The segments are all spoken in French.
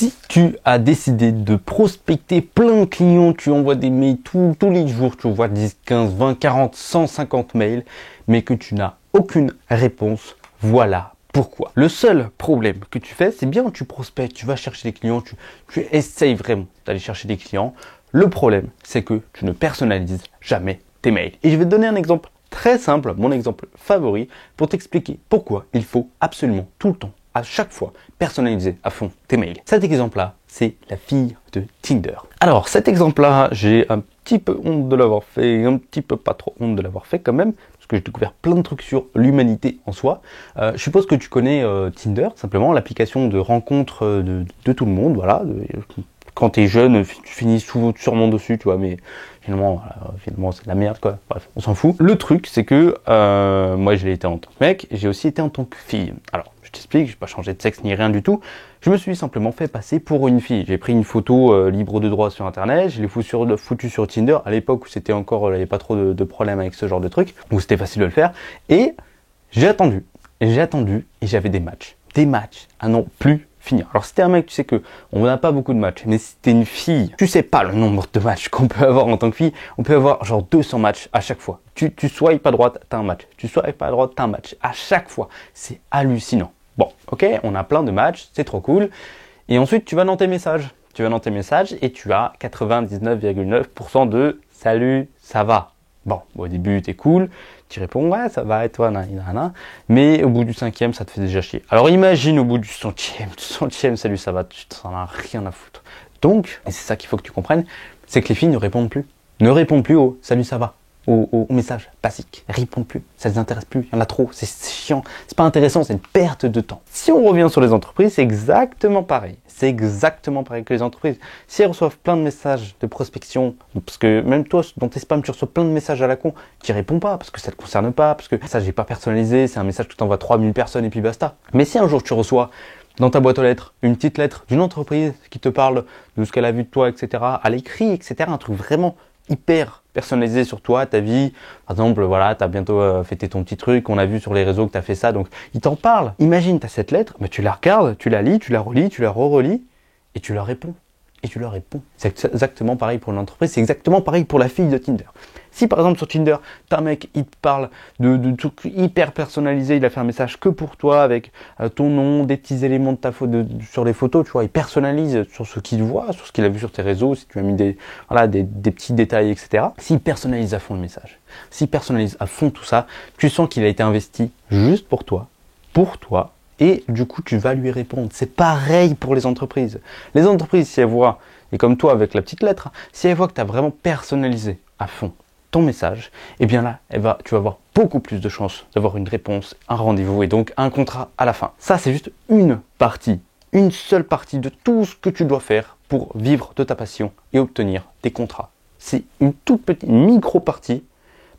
Si tu as décidé de prospecter plein de clients, tu envoies des mails tous les jours, tu envoies 10, 15, 20, 40, 150 mails, mais que tu n'as aucune réponse, voilà pourquoi. Le seul problème que tu fais, c'est bien, tu prospectes, tu vas chercher des clients, tu essayes vraiment d'aller chercher des clients. Le problème, c'est que tu ne personnalises jamais tes mails. Et je vais te donner un exemple très simple, mon exemple favori, pour t'expliquer pourquoi il faut absolument tout le temps, à chaque fois, personnaliser à fond tes mails. Cet exemple-là, c'est la fille de Tinder. Alors, cet exemple-là, j'ai un petit peu honte de l'avoir fait, un petit peu pas trop honte de l'avoir fait quand même, parce que j'ai découvert plein de trucs sur l'humanité en soi. Je suppose que tu connais Tinder, simplement, l'application de rencontre de tout le monde, voilà. Quand t'es jeune, tu finis sûrement dessus, tu vois, mais finalement c'est de la merde, quoi. Bref, on s'en fout. Le truc, c'est que moi, je l'ai été en tant que mec, et j'ai aussi été en tant que fille. Alors, je t'explique, j'ai pas changé de sexe ni rien du tout. Je me suis simplement fait passer pour une fille. J'ai pris une photo libre de droit sur Internet, je l'ai foutu sur Tinder, à l'époque où c'était encore, il n'y avait pas trop de problèmes avec ce genre de truc, où c'était facile de le faire, et j'ai attendu, et j'avais des matchs. Des matchs à n'en plus finir. Alors si t'es un mec, tu sais que on n'a pas beaucoup de matchs, mais si t'es une fille, tu sais pas le nombre de matchs qu'on peut avoir en tant que fille. On peut avoir genre 200 matchs à chaque fois. Tu swipes à droite, t'as un match. Tu swipes à droite, t'as un match. À chaque fois. C'est hallucinant. Bon, ok, on a plein de matchs, c'est trop cool. Et ensuite, tu vas dans tes messages. Et tu as 99,9% de « Salut, ça va ». Bon, au début, t'es cool, tu réponds « Ouais, ça va, et toi, nanana ». Mais au bout du 5e, ça te fait déjà chier. Alors imagine au bout du 100e, « Salut, ça va », tu t'en as rien à foutre. Donc, et c'est ça qu'il faut que tu comprennes, c'est que les filles ne répondent plus. Ne répondent plus au « Salut, ça va ». Au message basique. Répondent plus, ça les intéresse plus, il y en a trop, c'est chiant, c'est pas intéressant, c'est une perte de temps. Si on revient sur les entreprises, c'est exactement pareil. C'est exactement pareil que les entreprises. Si elles reçoivent plein de messages de prospection, parce que même toi, dans tes spams, tu reçois plein de messages à la con, qui réponds pas, parce que ça te concerne pas, parce que ça, j'ai pas personnalisé, c'est un message que t'envoies 3000 personnes et puis basta. Mais si un jour tu reçois dans ta boîte aux lettres, une petite lettre d'une entreprise qui te parle de ce qu'elle a vu de toi, etc., à l'écrit, etc., un truc vraiment hyper personnalisé sur toi, ta vie. Par exemple, voilà, tu as bientôt fêté ton petit truc, on a vu sur les réseaux que tu as fait ça, donc il t'en parle. Imagine, tu as cette lettre, mais tu la regardes, tu la lis, tu la relis, tu la re-relis, et tu leur réponds. C'est exactement pareil pour l'entreprise, c'est exactement pareil pour la fille de Tinder. Si par exemple sur Tinder, t'as un mec, il te parle de trucs hyper personnalisés, il a fait un message que pour toi avec ton nom, des petits éléments de ta sur les photos, tu vois, il personnalise sur ce qu'il voit, sur ce qu'il a vu sur tes réseaux, si tu as mis des petits détails, etc. S'il personnalise à fond le message, s'il personnalise à fond tout ça, tu sens qu'il a été investi juste pour toi, et du coup, tu vas lui répondre. C'est pareil pour les entreprises. Les entreprises, si elles voient, et comme toi avec la petite lettre, si elles voient que tu as vraiment personnalisé à fond ton message, eh bien là, tu vas avoir beaucoup plus de chances d'avoir une réponse, un rendez-vous et donc un contrat à la fin. Ça, c'est juste une seule partie de tout ce que tu dois faire pour vivre de ta passion et obtenir des contrats. C'est une toute petite micro-partie,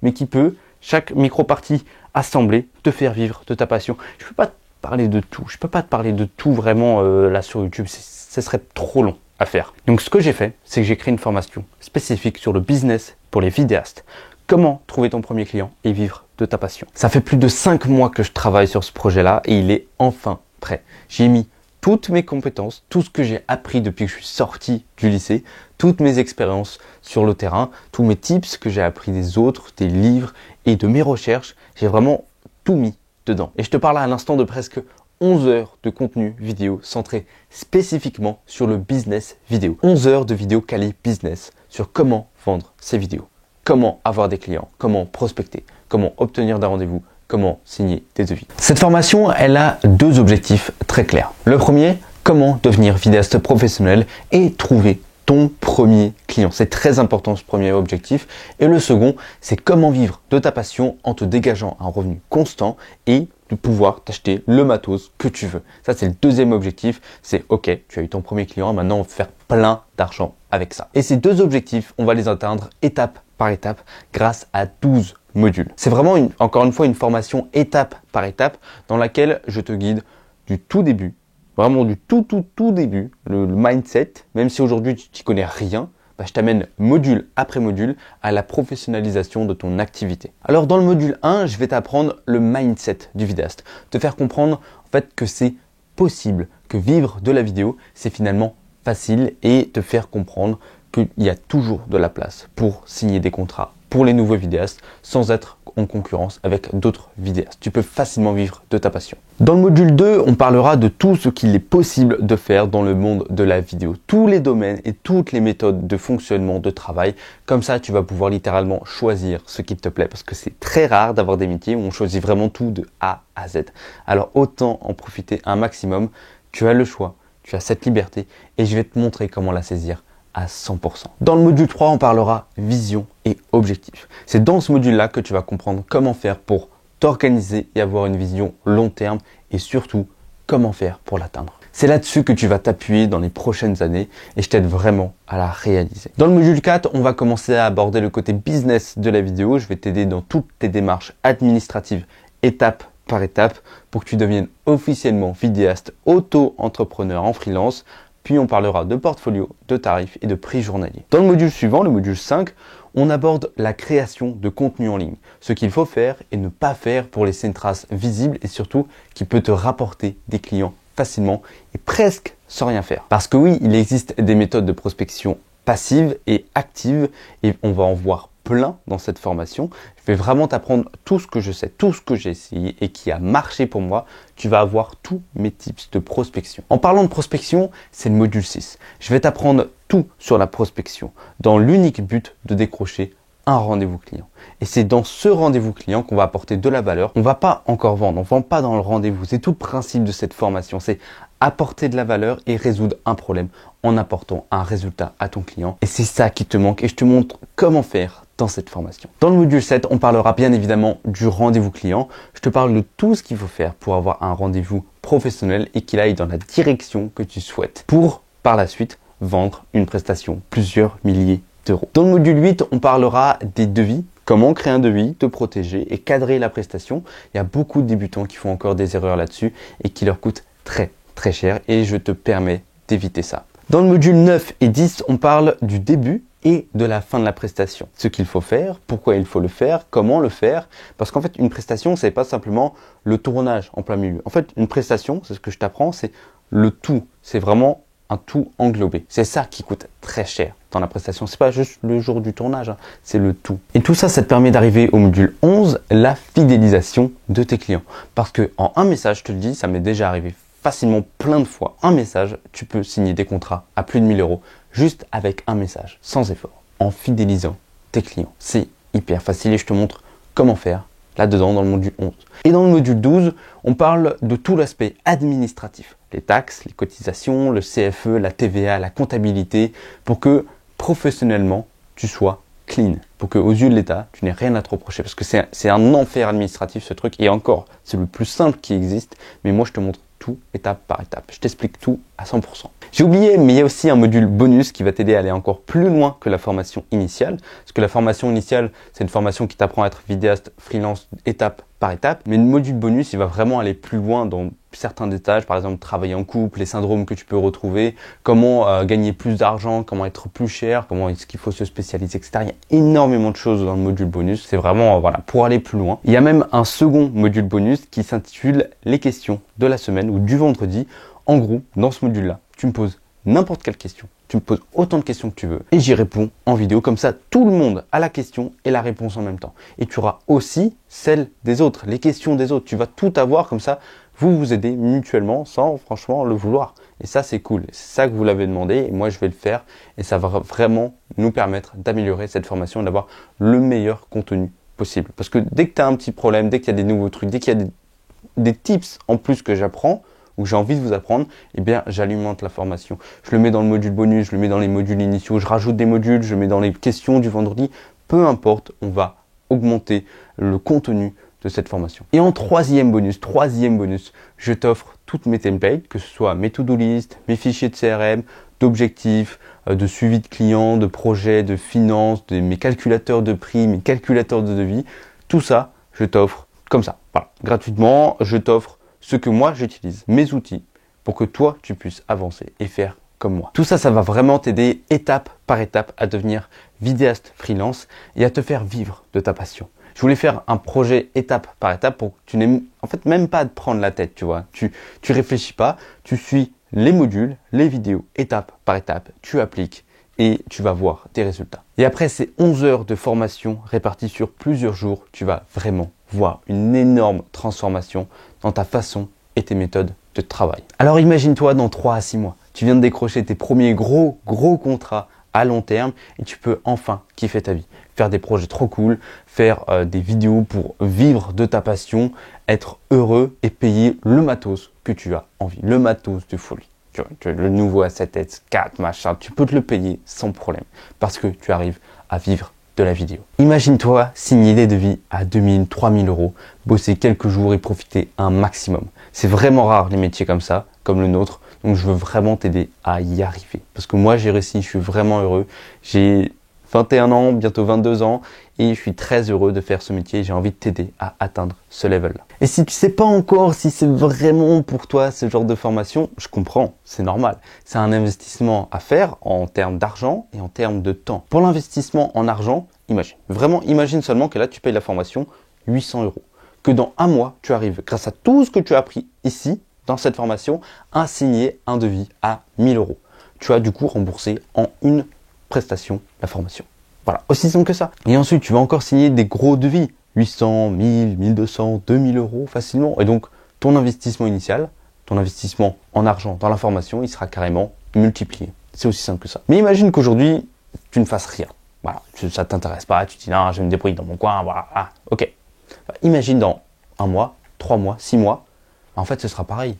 mais qui peut, chaque micro-partie assemblée, te faire vivre de ta passion. Je peux pas te parler de tout vraiment là sur YouTube, ce serait trop long à faire. Donc ce que j'ai fait, c'est que j'ai créé une formation spécifique sur le business pour les vidéastes. Comment trouver ton premier client et vivre de ta passion. Ça fait plus de 5 mois que je travaille sur ce projet-là et il est enfin prêt. J'ai mis toutes mes compétences, tout ce que j'ai appris depuis que je suis sorti du lycée, toutes mes expériences sur le terrain, tous mes tips que j'ai appris des autres, des livres et de mes recherches, j'ai vraiment tout mis dedans. Et je te parle à l'instant de presque 11 heures de contenu vidéo centré spécifiquement sur le business vidéo. 11 heures de vidéo quali business sur comment vendre ses vidéos, comment avoir des clients, comment prospecter, comment obtenir des rendez-vous, comment signer des devis. Cette formation, elle a 2 objectifs très clairs. Le premier, comment devenir vidéaste professionnel et trouver ton premier client. C'est très important ce premier objectif. Et le second, c'est comment vivre de ta passion en te dégageant un revenu constant et de pouvoir t'acheter le matos que tu veux. Ça, c'est le deuxième objectif. C'est OK, tu as eu ton premier client, maintenant on va faire plein d'argent avec ça. Et ces 2 objectifs, on va les atteindre étape par étape grâce à 12 modules. C'est vraiment encore une fois une formation étape par étape dans laquelle je te guide du tout début, vraiment du tout début, le mindset, même si aujourd'hui tu n'y connais rien, je t'amène module après module à la professionnalisation de ton activité. Alors dans le module 1, je vais t'apprendre le mindset du vidéaste, te faire comprendre en fait que c'est possible, que vivre de la vidéo, c'est finalement facile et te faire comprendre qu'il y a toujours de la place pour signer des contrats pour les nouveaux vidéastes sans être en concurrence avec d'autres vidéastes. Tu peux facilement vivre de ta passion. Dans le module 2, on parlera de tout ce qu'il est possible de faire dans le monde de la vidéo. Tous les domaines et toutes les méthodes de fonctionnement, de travail. Comme ça, tu vas pouvoir littéralement choisir ce qui te plaît parce que c'est très rare d'avoir des métiers où on choisit vraiment tout de A à Z. Alors autant en profiter un maximum. Tu as le choix, tu as cette liberté et je vais te montrer comment la saisir à 100%. Dans le module 3, on parlera vision et objectif. C'est dans ce module-là que tu vas comprendre comment faire pour t'organiser et avoir une vision long terme et surtout comment faire pour l'atteindre. C'est là-dessus que tu vas t'appuyer dans les prochaines années et je t'aide vraiment à la réaliser. Dans le module 4, on va commencer à aborder le côté business de la vidéo. Je vais t'aider dans toutes tes démarches administratives, étape par étape, pour que tu deviennes officiellement vidéaste auto-entrepreneur en freelance. Puis on parlera de portfolio, de tarifs et de prix journalier. Dans le module suivant, le module 5, on aborde la création de contenu en ligne. Ce qu'il faut faire et ne pas faire pour laisser une trace visible et surtout qui peut te rapporter des clients facilement et presque sans rien faire. Parce que oui, il existe des méthodes de prospection passive et active et on va en voir plein dans cette formation. Je vais vraiment t'apprendre tout ce que je sais, tout ce que j'ai essayé et qui a marché pour moi. Tu vas avoir tous mes tips de prospection. En parlant de prospection, c'est le module 6. Je vais t'apprendre tout sur la prospection dans l'unique but de décrocher un rendez-vous client. Et c'est dans ce rendez-vous client qu'on va apporter de la valeur. On va pas encore vendre, on vend pas dans le rendez-vous. C'est tout le principe de cette formation. C'est apporter de la valeur et résoudre un problème en apportant un résultat à ton client. Et c'est ça qui te manque et je te montre comment faire dans cette formation. Dans le module 7, on parlera bien évidemment du rendez-vous client. Je te parle de tout ce qu'il faut faire pour avoir un rendez-vous professionnel et qu'il aille dans la direction que tu souhaites pour, par la suite, vendre une prestation plusieurs milliers d'euros. Dans le module 8, on parlera des devis. Comment créer un devis, te protéger et cadrer la prestation. Il y a beaucoup de débutants qui font encore des erreurs là-dessus et qui leur coûtent très cher et je te permets d'éviter ça. Dans le module 9 et 10, on parle du début et de la fin de la prestation. Ce qu'il faut faire, pourquoi il faut le faire, comment le faire. Parce qu'en fait, une prestation, c'est pas simplement le tournage en plein milieu. En fait, une prestation, c'est ce que je t'apprends, c'est le tout. C'est vraiment un tout englobé. C'est ça qui coûte très cher dans la prestation. C'est pas juste le jour du tournage, hein, c'est le tout. Et tout ça, ça te permet d'arriver au module 11, la fidélisation de tes clients. Parce que en un message, je te le dis, ça m'est déjà arrivé facilement plein de fois. Un message, tu peux signer des contrats à plus de 1000 euros juste avec un message, sans effort, en fidélisant tes clients. C'est hyper facile et je te montre comment faire là-dedans dans le module 11. Et dans le module 12, on parle de tout l'aspect administratif. Les taxes, les cotisations, le CFE, la TVA, la comptabilité, pour que professionnellement, tu sois clean. Pour que aux yeux de l'État, tu n'aies rien à te reprocher. Parce que c'est un enfer administratif ce truc. Et encore, c'est le plus simple qui existe. Mais moi, je te montre tout étape par étape. Je t'explique tout à 100%. J'ai oublié, mais il y a aussi un module bonus qui va t'aider à aller encore plus loin que la formation initiale. Parce que la formation initiale, c'est une formation qui t'apprend à être vidéaste freelance étape par étape. Mais le module bonus, il va vraiment aller plus loin dans certains détails. Par exemple, travailler en couple, les syndromes que tu peux retrouver, comment gagner plus d'argent, comment être plus cher, comment est-ce qu'il faut se spécialiser, etc. Il y a énormément de choses dans le module bonus. C'est vraiment, voilà, pour aller plus loin. Il y a même un second module bonus qui s'intitule les questions de la semaine ou du vendredi. En gros, dans ce module-là, tu me poses n'importe quelle question. Tu me poses autant de questions que tu veux et j'y réponds en vidéo. Comme ça, tout le monde a la question et la réponse en même temps. Et tu auras aussi celle des autres, les questions des autres. Tu vas tout avoir comme ça. Vous vous aidez mutuellement sans franchement le vouloir. Et ça, c'est cool. C'est ça que vous l'avez demandé et moi, je vais le faire. Et ça va vraiment nous permettre d'améliorer cette formation et d'avoir le meilleur contenu possible. Parce que dès que tu as un petit problème, dès qu'il y a des nouveaux trucs, dès qu'il y a des tips en plus que j'apprends, ou que j'ai envie de vous apprendre, eh bien, j'alimente la formation. Je le mets dans le module bonus, je le mets dans les modules initiaux, je rajoute des modules, je mets dans les questions du vendredi. Peu importe, on va augmenter le contenu de cette formation. Et en troisième bonus, je t'offre toutes mes templates, que ce soit mes to-do list, mes fichiers de CRM, d'objectifs, de suivi de clients, de projets, de finances, mes calculateurs de prix, mes calculateurs de devis. Tout ça, je t'offre comme ça. Voilà. Gratuitement, je t'offre ce que moi j'utilise, mes outils, pour que toi tu puisses avancer et faire comme moi. Tout ça, ça va vraiment t'aider étape par étape à devenir vidéaste freelance et à te faire vivre de ta passion. Je voulais faire un projet étape par étape pour que tu n'aies en fait même pas à te prendre la tête, tu vois. Tu réfléchis pas, tu suis les modules, les vidéos, étape par étape, tu appliques et tu vas voir tes résultats. Et après ces 11 heures de formation réparties sur plusieurs jours, tu vas vraiment voir une énorme transformation dans ta façon et tes méthodes de travail. Alors imagine-toi dans 3 à 6 mois, tu viens de décrocher tes premiers gros contrats à long terme et tu peux enfin kiffer ta vie. Faire des projets trop cool, faire des vidéos pour vivre de ta passion, être heureux et payer le matos que tu as envie. Le matos de folie. Le nouveau A7S 4, machin, tu peux te le payer sans problème parce que tu arrives à vivre de la vidéo. Imagine-toi signer des devis à 2000, 3000 euros, bosser quelques jours et profiter un maximum. C'est vraiment rare les métiers comme ça, comme le nôtre. Donc je veux vraiment t'aider à y arriver. Parce que moi j'ai réussi, je suis vraiment heureux. J'ai 21 ans, bientôt 22 ans et je suis très heureux de faire ce métier. J'ai envie de t'aider à atteindre ce level-là. Et si tu sais pas encore si c'est vraiment pour toi ce genre de formation, je comprends, c'est normal. C'est un investissement à faire en termes d'argent et en termes de temps. Pour l'investissement en argent, imagine seulement que là tu payes la formation 800 euros. Que dans un mois, tu arrives, grâce à tout ce que tu as appris ici, dans cette formation, à signer un devis à 1000 euros. Tu as du coup remboursé en une prestation la formation. Voilà, aussi simple que ça. Et ensuite, tu vas encore signer des gros devis, 800, 1000, 1200, 2000 euros facilement. Et donc, ton investissement initial, ton investissement en argent dans la formation, il sera carrément multiplié. C'est aussi simple que ça. Mais imagine qu'aujourd'hui, tu ne fasses rien. Voilà, ça ne t'intéresse pas, tu te dis non, je vais me débrouiller dans mon coin, voilà, ok. Imagine dans un mois, 3 mois, 6 mois, en fait, ce sera pareil.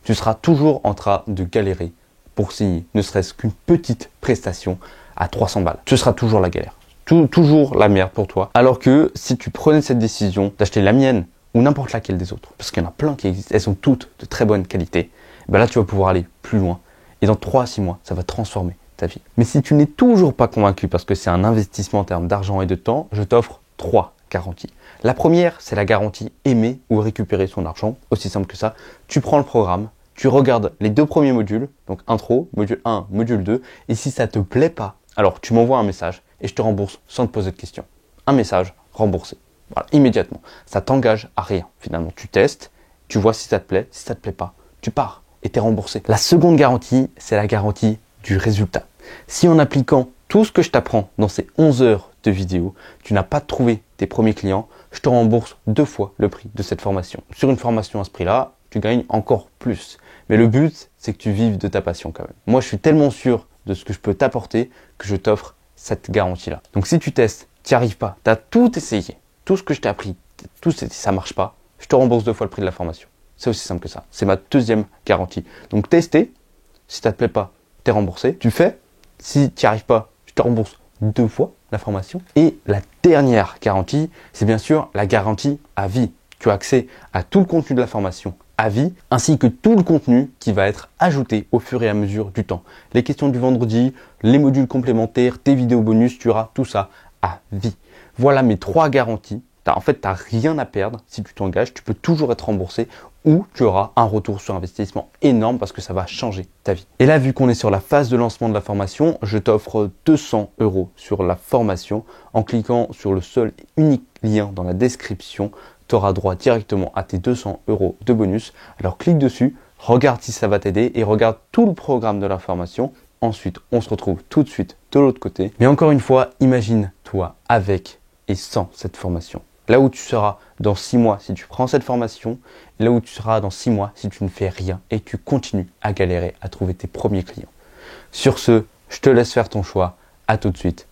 Tu seras toujours en train de galérer pour signer, ne serait-ce qu'une petite prestation à 300 balles. Ce sera toujours la galère. Toujours la merde pour toi. Alors que si tu prenais cette décision d'acheter la mienne ou n'importe laquelle des autres, parce qu'il y en a plein qui existent, elles sont toutes de très bonne qualité, ben là, tu vas pouvoir aller plus loin. Et dans 3 à 6 mois, ça va transformer ta vie. Mais si tu n'es toujours pas convaincu parce que c'est un investissement en termes d'argent et de temps, je t'offre 3 garanties. La première, c'est la garantie aimer ou récupérer son argent. Aussi simple que ça. Tu prends le programme, tu regardes les 2 premiers modules, donc intro, module 1, module 2, et si ça te plaît pas, alors tu m'envoies un message et je te rembourse sans te poser de questions. Un message remboursé. Voilà, immédiatement. Ça t'engage à rien. Finalement, tu testes, tu vois si ça te plaît, si ça te plaît pas, tu pars et t'es remboursé. La seconde garantie, c'est la garantie du résultat. Si en appliquant tout ce que je t'apprends dans ces 11 heures de vidéo, tu n'as pas trouvé tes premiers clients, je te rembourse 2 fois le prix de cette formation. Sur une formation à ce prix-là, tu gagnes encore plus. Mais le but, c'est que tu vives de ta passion quand même. Moi, je suis tellement sûr de ce que je peux t'apporter que je t'offre cette garantie-là. Donc si tu testes, tu n'y arrives pas, tu as tout essayé, tout ce que je t'ai appris, ça marche pas, je te rembourse 2 fois le prix de la formation. C'est aussi simple que ça. C'est ma deuxième garantie. Donc tester, si ça te plaît pas, tu es remboursé. Tu fais, si tu n'y arrives pas, je te rembourse 2 fois la formation. Et la dernière garantie, c'est bien sûr la garantie à vie. Tu as accès à tout le contenu de la formation à vie, ainsi que tout le contenu qui va être ajouté au fur et à mesure du temps. Les questions du vendredi, les modules complémentaires, tes vidéos bonus, tu auras tout ça à vie. Voilà mes 3 garanties. En fait, tu n'as rien à perdre si tu t'engages. Tu peux toujours être remboursé ou tu auras un retour sur investissement énorme parce que ça va changer ta vie. Et là, vu qu'on est sur la phase de lancement de la formation, je t'offre 200 € sur la formation. En cliquant sur le seul et unique lien dans la description, tu auras droit directement à tes 200 € de bonus. Alors clique dessus, regarde si ça va t'aider et regarde tout le programme de la formation. Ensuite, on se retrouve tout de suite de l'autre côté. Mais encore une fois, imagine-toi avec et sans cette formation. Là où tu seras dans 6 mois si tu prends cette formation, là où tu seras dans 6 mois si tu ne fais rien et tu continues à galérer à trouver tes premiers clients. Sur ce, je te laisse faire ton choix. À tout de suite